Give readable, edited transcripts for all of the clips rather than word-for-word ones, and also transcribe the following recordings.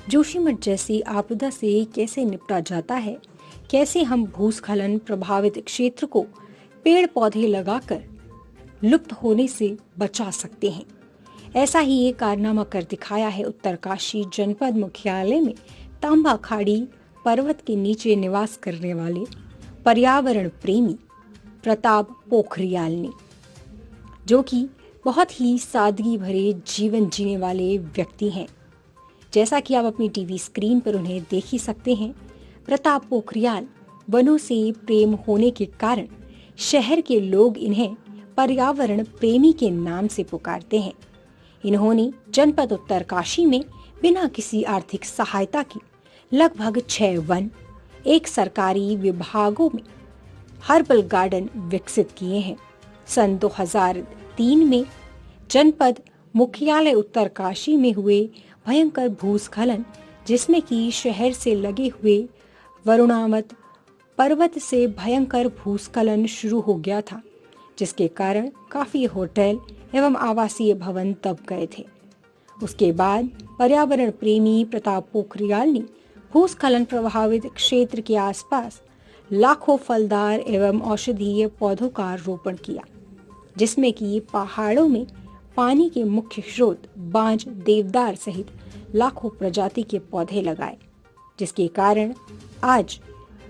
जोशीमठ जैसी आपदा से कैसे निपटा जाता है, कैसे हम भूस्खलन प्रभावित क्षेत्र को पेड़ पौधे लगाकर लुप्त होने से बचा सकते हैं। ऐसा ही एक कारनामा कर दिखाया है उत्तरकाशी जनपद मुख्यालय में तांबा खाड़ी पर्वत के नीचे निवास करने वाले पर्यावरण प्रेमी प्रताप पोखरियाल ने, जो कि बहुत ही सादगी भरे जीवन जीने वाले व्यक्ति हैं। जैसा कि आप अपनी टीवी स्क्रीन पर उन्हें देख ही सकते हैं, प्रताप पोखरियाल वनों से प्रेम होने के कारण शहर के लोग इन्हें पर्यावरण प्रेमी के नाम से पुकारते हैं। इन्होंने जनपद उत्तरकाशी में बिना किसी आर्थिक सहायता के लगभग 6 वन, एक सरकारी विभागों में हर्बल गार्डन विकसित किए हैं। सन 2003 में जनपद मुख्यालय उत्तरकाशी में हुए भयंकर भूस्खलन, जिसमें कि शहर से लगे हुए वरुणावत पर्वत से भयंकर भूस्खलन शुरू हो गया था, जिसके कारण काफी होटल एवं आवासीय भवन दब गए थे। उसके बाद पर्यावरण प्रेमी प्रताप पोखरियाल ने भूस्खलन प्रभावित क्षेत्र के आसपास लाखों फलदार एवं औषधीय पौधों का रोपण किया, जिसमें कि पहाड़ों में पानी के मुख्य स्रोत बांज, देवदार सहित लाखों प्रजाति के पौधे लगाए, जिसके कारण आज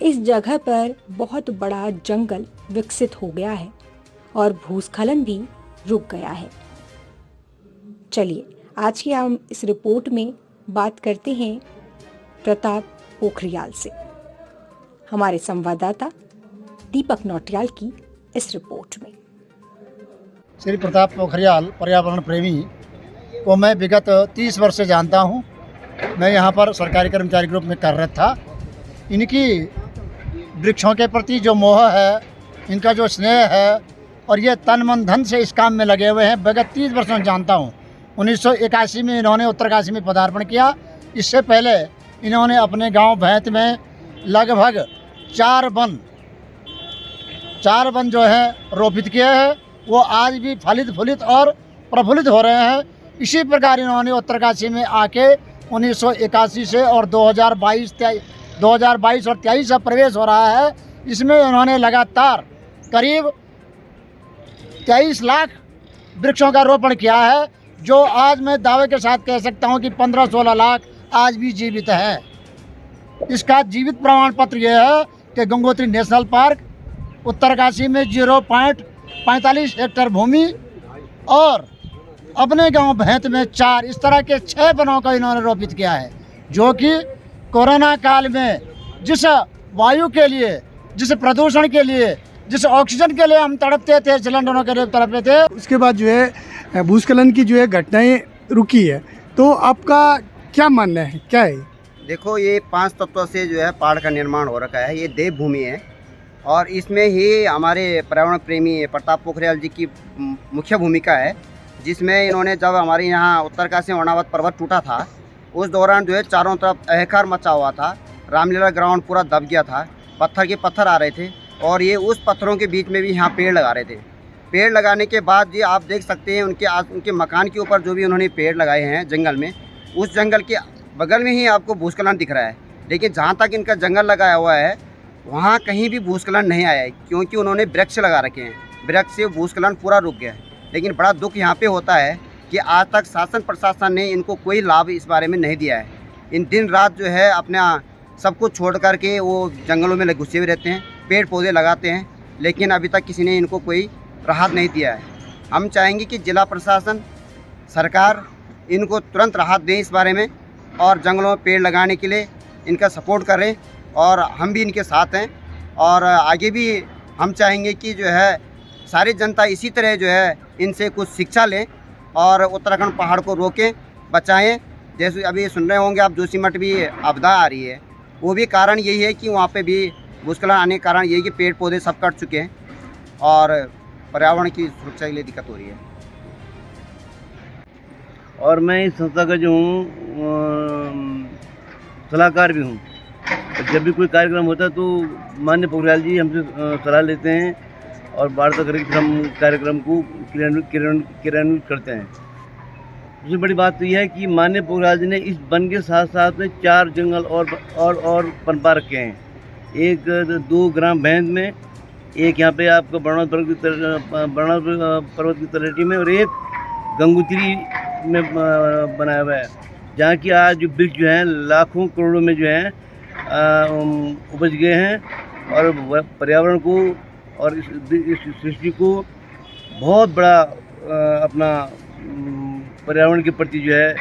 इस जगह पर बहुत बड़ा जंगल विकसित हो गया है और भूस्खलन भी रुक गया है। चलिए आज की हम इस रिपोर्ट में बात करते हैं प्रताप पोखरियाल से। हमारे संवाददाता दीपक नौटियाल की इस रिपोर्ट में। श्री प्रताप पोखरियाल पर्यावरण प्रेमी को मैं विगत 30 वर्ष से जानता हूँ। मैं यहाँ पर सरकारी कर्मचारी ग्रुप में कार्यरत था। इनकी वृक्षों के प्रति जो मोह है, इनका जो स्नेह है और ये तन मन धन से इस काम में लगे हुए हैं, विगत 30 वर्षों से जानता हूँ। 1981 में इन्होंने उत्तरकाशी में पदार्पण किया। इससे पहले इन्होंने अपने गांव भैंत में लगभग 4 वन जो है रोपित किए हैं। वो आज भी फलित फूलित और प्रफुल्लित हो रहे हैं। इसी प्रकार इन्होंने उत्तरकाशी में आके 1981 से और 2022 और 23 से प्रवेश हो रहा है। इसमें उन्होंने लगातार करीब 23 लाख वृक्षों का रोपण किया है, जो आज मैं दावे के साथ कह सकता हूं कि 15-16 लाख आज भी जीवित है। इसका जीवित प्रमाण पत्र यह है कि गंगोत्री नेशनल पार्क उत्तरकाशी में 0.45 हेक्टेयर भूमि और अपने गांव भैंत में 4, इस तरह के 6 वनों को इन्होंने रोपित किया है, जो कि कोरोना काल में जिस वायु के लिए, जिस प्रदूषण के लिए, जिस ऑक्सीजन के लिए हम तड़पते थे, सिलेंडरों के लिए तड़पते थे। उसके बाद जो है भूस्खलन की जो है घटनाएं रुकी है, तो आपका क्या मानना है, क्या है? देखो, ये 5 तत्वों से जो है पहाड़ का निर्माण हो रखा है। ये देवभूमि है और इसमें ही हमारे पर्यावरण प्रेमी प्रताप पोखरियाल जी की मुख्य भूमिका है, जिसमें इन्होंने जब हमारे यहाँ उत्तरकाशी वर्णावत पर्वत टूटा था, उस दौरान जो है चारों तरफ अहकार मचा हुआ था। रामलीला ग्राउंड पूरा दब गया था, पत्थर के पत्थर आ रहे थे और ये उस पत्थरों के बीच में भी यहाँ पेड़ लगा रहे थे। पेड़ लगाने के बाद ये आप देख सकते हैं उनके मकान के ऊपर जो भी उन्होंने पेड़ लगाए हैं जंगल में, उस जंगल के बगल में ही आपको भूस्खलन दिख रहा है। लेकिन जहाँ तक इनका जंगल लगाया हुआ है वहाँ कहीं भी भूस्खलन नहीं आया है, क्योंकि उन्होंने वृक्ष लगा रखे हैं। वृक्ष से भूस्खलन पूरा रुक गया है। लेकिन बड़ा दुख यहाँ पे होता है कि आज तक शासन प्रशासन ने इनको कोई लाभ इस बारे में नहीं दिया है। इन दिन रात जो है अपना सब कुछ छोड़ करके वो जंगलों में घुसे हुए रहते हैं, पेड़ पौधे लगाते हैं, लेकिन अभी तक किसी ने इनको कोई राहत नहीं दिया है। हम चाहेंगे कि जिला प्रशासन, सरकार इनको तुरंत राहत दें इस बारे में और जंगलों में पेड़ लगाने के लिए इनका सपोर्ट करें और हम भी इनके साथ हैं। और आगे भी हम चाहेंगे कि जो है सारी जनता इसी तरह जो है इनसे कुछ शिक्षा लें और उत्तराखंड पहाड़ को रोकें, बचाएं। जैसे अभी सुन रहे होंगे आप, जोशीमठ भी आपदा आ रही है, वो भी कारण यही है कि वहाँ पे भी भूस्खलन आने के कारण यही कि पेड़ पौधे सब कट चुके हैं और पर्यावरण की सुरक्षा के लिए दिक्कत हो रही है। और मैं इस संस्था का जो हूँ सलाहकार भी हूँ। जब भी कोई कार्यक्रम होता है तो माननीय पोखरियाल जी हमसे सलाह लेते हैं और वार्ता करके फिर हम कार्यक्रम को क्रियान्वित करते हैं। सबसे बड़ी बात तो यह है कि माननीय पोखरियाल जी ने इस वन के साथ साथ में 4 जंगल और पनपा रखे हैं। एक 2 ग्राम बैंड में, एक यहाँ पे आपका बरनाल पर्वत की तलहटी में, और एक गंगोत्री में बनाया हुआ है, जहाँ की आज जो वृक्ष जो हैं लाखों करोड़ों में जो हैं उपज गए हैं और पर्यावरण को और इस सृष्टि को बहुत बड़ा अपना पर्यावरण के प्रति जो है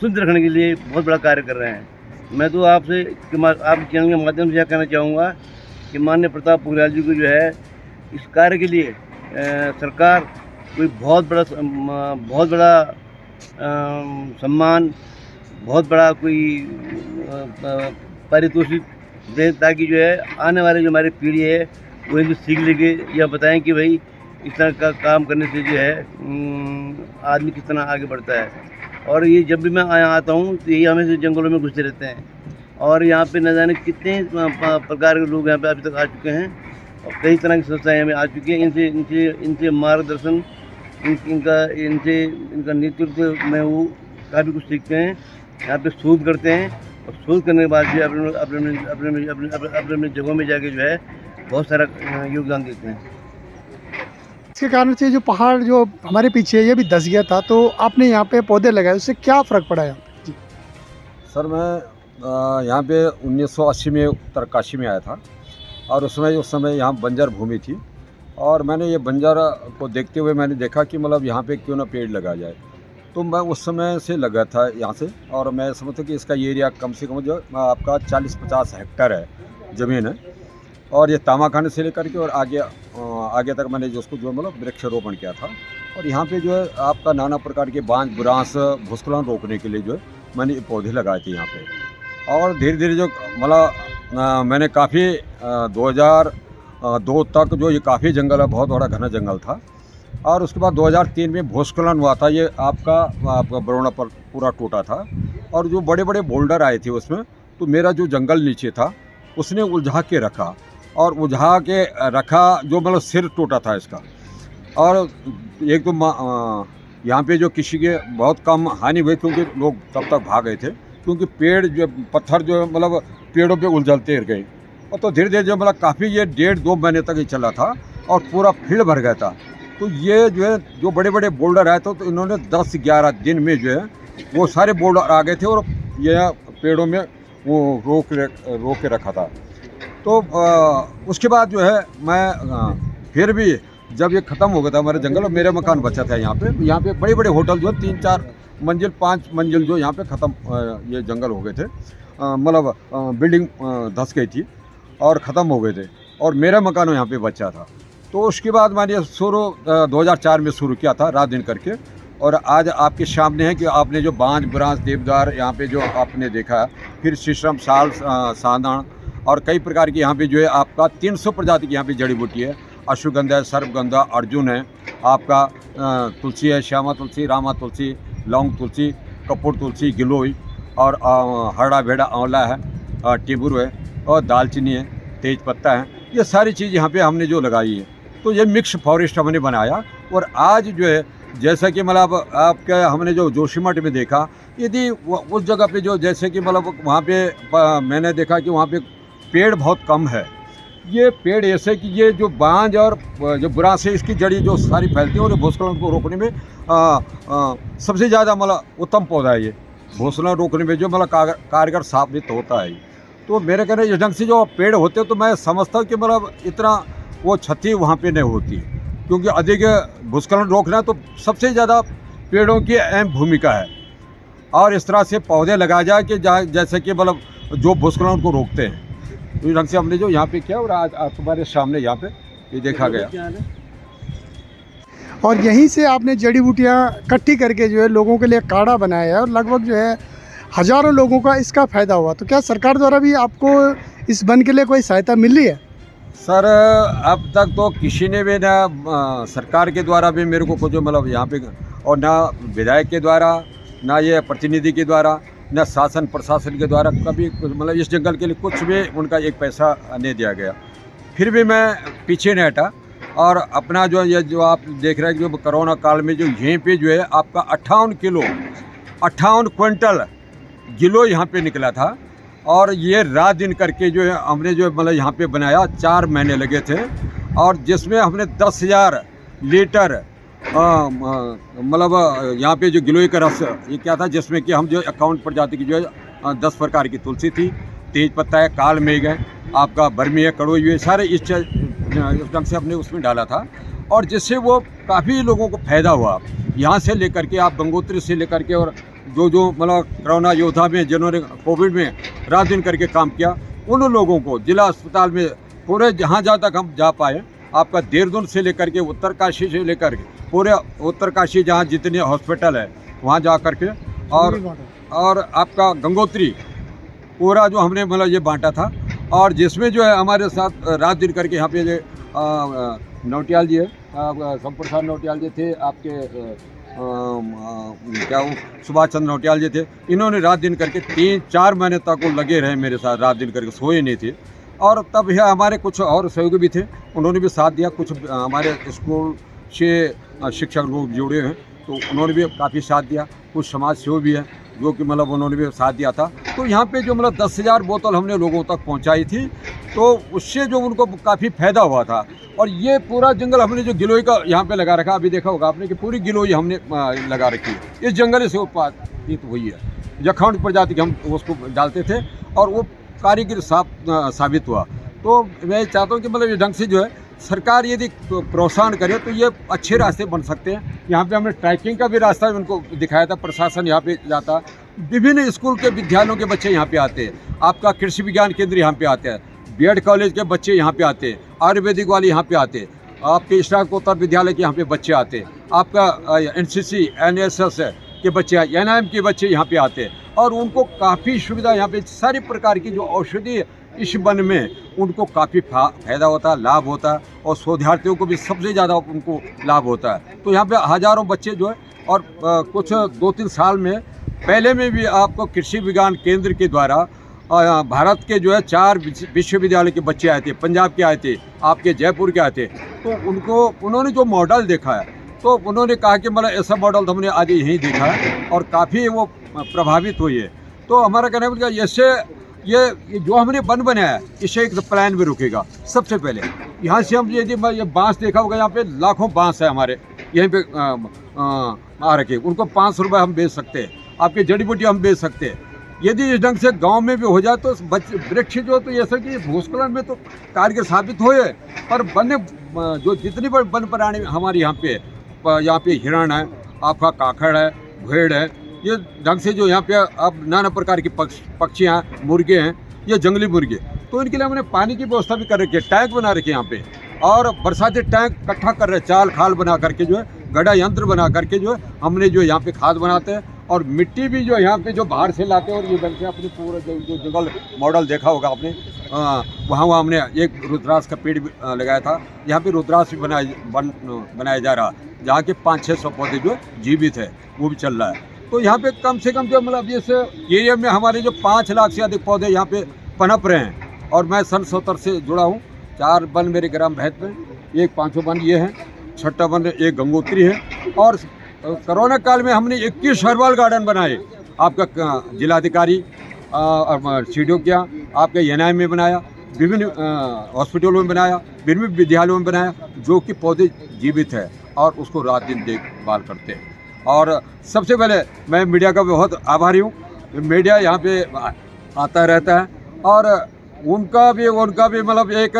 शुद्ध रखने के लिए बहुत बड़ा कार्य कर रहे हैं। मैं तो आपसे आपके चैनल के माध्यम से यह कहना चाहूँगा कि माननीय प्रताप पोखरियाल जी को जो है इस कार्य के लिए सरकार कोई बहुत बड़ा सम्मान, बहुत बड़ा कोई पारितोषिक दें, ताकि जो है आने वाले जो हमारी पीढ़ी है वो इनको सीख लेके या बताएं कि भाई इस तरह का काम करने से जो है आदमी किस तरह आगे बढ़ता है। और ये जब भी मैं यहाँ आता हूँ तो यही हमेशा जंगलों में घुसते रहते हैं, और यहाँ पे न जाने कितने प्रकार के लोग यहाँ पे अभी तक आ चुके हैं और कई तरह की संस्थाएं यहाँ पे आ चुकी हैं। इनसे मार्गदर्शन, इनका नेतृत्व में वो काफ़ी कुछ सीखते हैं, यहाँ पे शोध करते हैं, और शोध करने के बाद भी अपने जगहों में जाके जो है बहुत सारा योगदान देते हैं। इसके कारण से जो पहाड़ जो हमारे पीछे है ये भी धंस गया था, तो आपने यहाँ पे पौधे लगाए, उससे क्या फ़र्क पड़ा है? जी सर, मैं यहाँ पे 1980 में उत्तरकाशी में आया था, और उस समय यहाँ बंजर भूमि थी, और मैंने ये बंजर को देखते हुए मैंने देखा कि मतलब यहाँ पे क्यों ना पेड़ लगा जाए। तो मैं उस समय से लगा था यहाँ से, और मैं समझता कि इसका एरिया कम से कम जो आपका 40-50 हेक्टेयर है ज़मीन है, और ये तामाखाने से लेकर के और आगे तक मैंने उसको जो मतलब वृक्षारोपण किया था। और यहाँ पे जो है आपका नाना प्रकार के बांझ बुरांस भूस्खलन रोकने के लिए जो है मैंने पौधे लगाए थे यहाँ पे। और धीरे धीरे जो मतलब मैंने काफ़ी 2002 तक जो ये काफ़ी जंगल है, बहुत बड़ा घना जंगल था। और उसके बाद 2003 में भूस्खलन हुआ था, ये आपका बरौना पर पूरा टूटा था, और जो बड़े बड़े बोल्डर आए थे उसमें, तो मेरा जो जंगल नीचे था उसने उलझा के रखा, और उलझा के रखा जो मतलब सिर टूटा था इसका। और एक तो यहाँ पे जो किसी के बहुत कम हानि हुई, क्योंकि लोग तब तक भाग गए थे, क्योंकि पेड़ जो पत्थर जो मतलब पेड़ों पे उलझलते गए। और तो धीरे धीरे जो मतलब काफ़ी ये 1.5-2 महीने तक ही चला था, और पूरा फील्ड भर गया था। तो ये जो है जो बड़े बड़े बोल्डर आए थे, तो इन्होंने 10-11 दिन में जो है वो सारे बोल्डर आ गए थे, और ये पेड़ों में वो रोक के रखा था। तो उसके बाद जो है मैं फिर भी जब ये ख़त्म हो गया था हमारे जंगल, और मेरा मकान बचा था यहाँ पे बड़े बड़े होटल जो 3-4 मंजिल 5 मंजिल जो यहाँ पे ख़त्म ये जंगल हो गए थे, मतलब बिल्डिंग धंस गई थी और ख़त्म हो गए थे, और मेरा मकान यहाँ पे बचा था। तो उसके बाद मैंने 2004 में शुरू किया था रात दिन करके, और आज आपके सामने है कि आपने जो बांझ बुरांस देवदार यहाँ पे जो आपने देखा, फिर शीशम साल सांदन और कई प्रकार की यहाँ पे जो है आपका 300 प्रजाति की यहाँ पे जड़ी बूटी है। अश्वगंधा है, सर्पगंधा, अर्जुन है, आपका तुलसी है, श्यामा तुलसी, रामा तुलसी, लौंग तुलसी, कपूर तुलसी, गिलोई, और हरड़ा भेड़ा आंवला है, टिबुर है, और दालचीनी है, तेज पत्ता है। ये सारी चीज़ यहाँ पे हमने जो लगाई है, तो ये मिक्स फॉरेस्ट हमने बनाया। और आज जो है जैसा कि मतलब आपके हमने जो जोशीमठ में देखा, यदि उस जगह पे जो जैसे कि मतलब वहाँ पे मैंने देखा कि वहाँ पे पेड़ बहुत कम है। ये पेड़ ऐसे कि ये जो बांझ और जो बुरांस है, इसकी जड़ी जो सारी फैलती है, और भूस्खलन को रोकने में सबसे ज़्यादा मतलब उत्तम पौधा है ये। भूस्खलन रोकने में जो मतलब कारगर साबित होता है। तो मेरे कहने इस ढंग से जो पेड़ होते तो मैं समझता हूँ कि मतलब इतना वो क्षति वहाँ पे नहीं होती, क्योंकि अधिक भूस्खलन रोकना तो सबसे ज़्यादा पेड़ों की अहम भूमिका है। और इस तरह से पौधे लगाए जाए कि जैसे कि मतलब जो भूस्खलन को रोकते हैं। तो इस ढंग से हमने जो यहाँ पे किया, और आज तुम्हारे सामने यहाँ पे ये देखा गया। और यहीं से आपने जड़ी बूटियाँ इकट्ठी करके जो है लोगों के लिए काढ़ा बनाया है, और लगभग जो है हज़ारों लोगों का इसका फ़ायदा हुआ। तो क्या सरकार द्वारा भी आपको इस वन के लिए कोई सहायता मिल रही है? सर, अब तक तो किसी ने भी ना सरकार के द्वारा भी मेरे को कुछ मतलब यहाँ पे, और ना विधायक के द्वारा, ना ये प्रतिनिधि के द्वारा, ना शासन प्रशासन के द्वारा कभी मतलब इस जंगल के लिए कुछ भी उनका एक पैसा नहीं दिया गया। फिर भी मैं पीछे नहीं हटा, और अपना जो ये जो आप देख रहे हैं जो कोरोना काल में जो यहीं पे जो है आपका 58 क्विंटल गिलो यहाँ पे निकला था। और ये रात दिन करके जो है हमने जो मतलब यहाँ पे बनाया 4 महीने लगे थे, और जिसमें हमने 10,000 लीटर मतलब यहाँ पे जो गिलोय का रस ये क्या था, जिसमें कि हम जो 51 प्रजाति की जो है 10 प्रकार की तुलसी थी, तेज पत्ता है, काल मेघ है, आपका बर्मी है, कड़ोई है, सारे इस ढंग से हमने उसमें डाला था। और जिससे वो काफ़ी लोगों को फ़ायदा हुआ, यहाँ से लेकर के आप गंगोत्री से लेकर के और जो मतलब कोरोना योद्धा में जिन्होंने कोविड में रात दिन करके काम किया, उन लोगों को जिला अस्पताल में पूरे जहाँ तक हम जा पाए, आपका देहरादून से लेकर के उत्तरकाशी से लेकर के पूरे उत्तरकाशी जहाँ जितने हॉस्पिटल है वहाँ जा कर के और आपका गंगोत्री पूरा जो हमने मतलब ये बांटा था। और जिसमें जो है हमारे साथ रात दिन करके यहाँ पे नौटियाल जी है, शंप्रसाद नौटियाल जी थे, आपके क्या वो सुभाष चंद्र नौटियाल जी थे। इन्होंने रात दिन करके 3-4 महीने तक वो लगे रहे मेरे साथ, रात दिन करके सोए नहीं थे। और तब यह हमारे कुछ और सहयोगी भी थे, उन्होंने भी साथ दिया। कुछ हमारे स्कूल से शिक्षक लोग जुड़े हैं तो उन्होंने भी काफ़ी साथ दिया। कुछ समाज सेवी भी है जो कि मतलब उन्होंने भी साथ दिया था। तो यहाँ पे जो मतलब 10,000 बोतल हमने लोगों तक पहुँचाई थी, तो उससे जो उनको काफ़ी फ़ायदा हुआ था। और ये पूरा जंगल हमने जो गिलोय का यहाँ पे लगा रखा, अभी देखा होगा आपने कि पूरी गिलोय हमने लगा रखी है। इस जंगल से उत्पादित हुई है, जखौंड प्रजाति के हम उसको डालते थे और वो कारीगर साबित हुआ। तो मैं चाहता हूँ कि मतलब ये ढंग से जो है सरकार यदि प्रोत्साहन करे तो ये अच्छे रास्ते बन सकते हैं। यहाँ पे हमने ट्रैकिंग का भी रास्ता उनको दिखाया था, प्रशासन यहाँ पे जाता, विभिन्न स्कूल के विद्यालयों के बच्चे यहाँ पे आते हैं, आपका कृषि विज्ञान केंद्र यहाँ पे आते हैं, बीएड कॉलेज के बच्चे यहाँ पे आते हैं, आयुर्वेदिक वाले यहाँ पे आते हैं, आपके स्नातकोत्तर विद्यालय के यहाँ पे बच्चे आते हैं, आपका एनसीसी NSS के बच्चे, NIM के बच्चे यहाँ पे आते हैं। और उनको काफ़ी सुविधा यहाँ पे सारी प्रकार की जो औषधि इस वन में उनको काफ़ी फायदा होता है, लाभ होता है। और शोधार्थियों को भी सबसे ज़्यादा उनको लाभ होता है। तो यहाँ पे हज़ारों बच्चे जो है और कुछ 2-3 साल में पहले में भी आपको कृषि विज्ञान केंद्र के द्वारा भारत के जो है 4 विश्वविद्यालय के बच्चे आए थे, पंजाब के आए थे, आपके जयपुर के आए थे। तो उन्होंने जो मॉडल देखा है तो उन्होंने कहा कि मतलब ऐसा मॉडल तो हमने आज यहीं देखा है और काफ़ी वो प्रभावित हुई है। तो हमारा कहना है ऐसे ये जो हमने वन बनाया है इससे एक प्लान भी रुकेगा। सबसे पहले यहाँ से हम यदि ये बांस देखा होगा, यहाँ पे लाखों बांस है हमारे यहीं पे आ रखे, उनको 500 रुपये हम बेच सकते हैं, आपकी जड़ी बूटी हम बेच सकते हैं। यदि इस ढंग से गांव में भी हो जाए तो वृक्ष जो तो ऐसा कि भूस्खलन में तो कारगर साबित हुए, पर वन्य जो जितनी बड़ी वन प्राणी हमारे यहाँ पे हिरण है, आपका काखड़ है, भेड़ है, ये ढंग से जो यहाँ पे अब नाना प्रकार के पक्षियाँ हैं, मुर्गे हैं, ये जंगली मुर्गे, तो इनके लिए हमने पानी की व्यवस्था भी कर रखी है, टैंक बना रखे यहाँ पे, और बरसाती टैंक इकट्ठा कर रहे, चाल खाल बना करके जो है, गड़ा यंत्र बना करके जो है हमने जो यहाँ पे खाद बनाते हैं। और मिट्टी भी जो यहाँ पे जो बाहर से लाते हैं, और ये ढंग से अपने पूरा जो जंगल मॉडल देखा होगा आपने, वहाँ हमने एक रुद्राक्ष का पेड़ भी लगाया था। यहाँ पे रुद्राक्ष भी बनाया जा रहा, जहाँ के 500-600 पौधे जो जीवित है वो भी चल रहा है। तो यहाँ पे कम से कम जो मतलब इस एरिया में हमारे जो 5 लाख से अधिक पौधे यहाँ पे पनप रहे हैं। और मैं सन 70 से जुड़ा हूँ। 4 वन मेरे ग्राम भैत में, एक 5वां वन ये है, 6ठा वन एक गंगोत्री है। और कोरोना काल में हमने 21 हर्बल गार्डन बनाए, आपका जिलाधिकारी सीडीओ किया, आपके NIM में बनाया, विभिन्न हॉस्पिटलों में बनाया, विभिन्न विद्यालयों में बनाया, जो कि पौधे जीवित है और उसको रात दिन देखभाल करते हैं। और सबसे पहले मैं मीडिया का बहुत आभारी हूँ। मीडिया यहाँ पे आता रहता है और उनका भी मतलब एक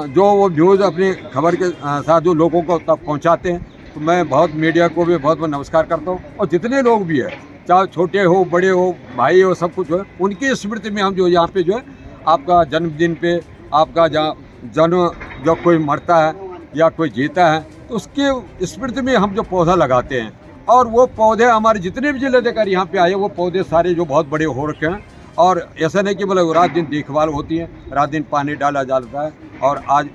जो वो न्यूज़ अपनी खबर के साथ जो लोगों को तक पहुँचाते हैं, तो मैं बहुत मीडिया को भी बहुत नमस्कार करता हूँ। और जितने लोग भी हैं, चाहे छोटे हो बड़े हो भाई हो, सब कुछ हो, उनकी स्मृति में हम जो यहाँ पे जो है आपका जन्मदिन पे आपका जन्म जब कोई मरता है या कोई जीता है तो उसके स्मृति में हम जो पौधा लगाते हैं। और वो पौधे हमारे जितने भी जिलाधिकारी यहाँ पे आए, वो पौधे सारे जो बहुत बड़े हो रखे हैं। और ऐसा नहीं कि मतलब रात दिन देखभाल होती है, रात दिन पानी डाला जाता है। और आज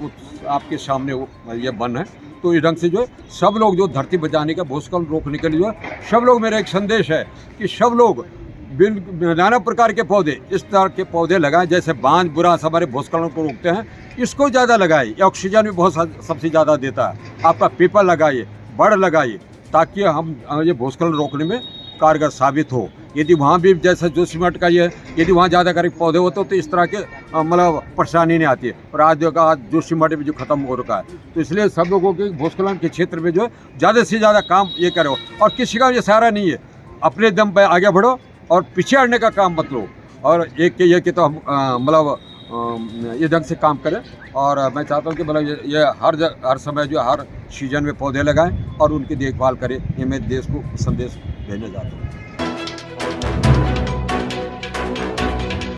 आपके सामने वो ये वन है। तो इस ढंग से जो है सब लोग जो धरती बचाने का, भूस्खलन रोकने के लिए जो है सब लोग, मेरा एक संदेश है कि सब लोग नाना प्रकार के पौधे, इस तरह के पौधे लगाएं, जैसे बांज बुरांस हमारे भूस्खलन को रोकते हैं, इसको ज़्यादा लगाए। ये ऑक्सीजन भी बहुत सबसे ज़्यादा देता है। आपका पीपल लगाइए, बड़ लगाइए, ताकि हम ये भूस्खलन रोकने में कारगर साबित हो। यदि वहाँ भी जैसे जोशीमठ का ये, यदि वहाँ ज़्यादा करीब पौधे होते तो इस तरह के मतलब परेशानी नहीं आती है। और आज देखा, आज जोशीमठ भी जो ख़त्म हो रखा है, तो इसलिए सब लोगों के भूस्खलन के क्षेत्र में जो है ज़्यादा से ज़्यादा काम ये करो। और किसी का ये सहारा नहीं है, अपने दम पर आगे बढ़ो और पीछे हटने का काम मत लो। और एक के ये कि तो हम मतलब ये ढंग से काम करें। और मैं चाहता हूँ कि मतलब ये हर समय जो हर सीजन में पौधे लगाएं और उनकी देखभाल करें। ये मैं देश को संदेश देने जाता हूँ।